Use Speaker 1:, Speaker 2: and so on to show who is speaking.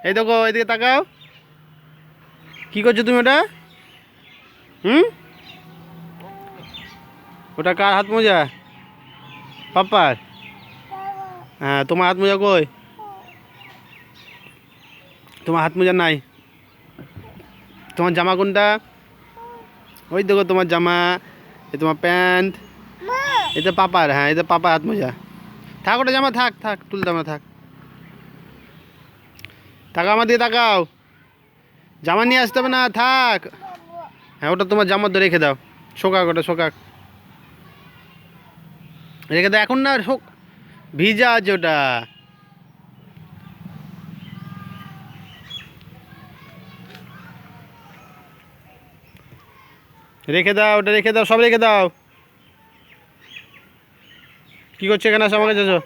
Speaker 1: এই দেখো এদিকে তাকাও। কি করছো তুমি ওটা? ওটা কার হাত মোজা? পাপার? হ্যাঁ, তোমার হাত মোজা কই? তোমার হাত মোজা নাই। তোমার জামা কোনটা? ওই দেখো তোমার জামা, এই তোমার প্যান্ট, এটা পাপার। হ্যাঁ, এটা পাপার হাত মোজা। থাক, ওটা জামা থাক, থাক, তুলতে আমার থাক। তাকাও, আমার দিয়ে তাকাও। জামা নিয়ে আসতে হবে না, থাক। হ্যাঁ, ওটা তোমার জামা তো রেখে দাও। শোকাক, ওটা শোকাক, রেখে দাও এখন না। ভিজা আছে ওটা। রেখে দাও, ওটা রেখে দাও, সব রেখে দাও। কি করছো এখানে? আসো, আমার কাছে এসো।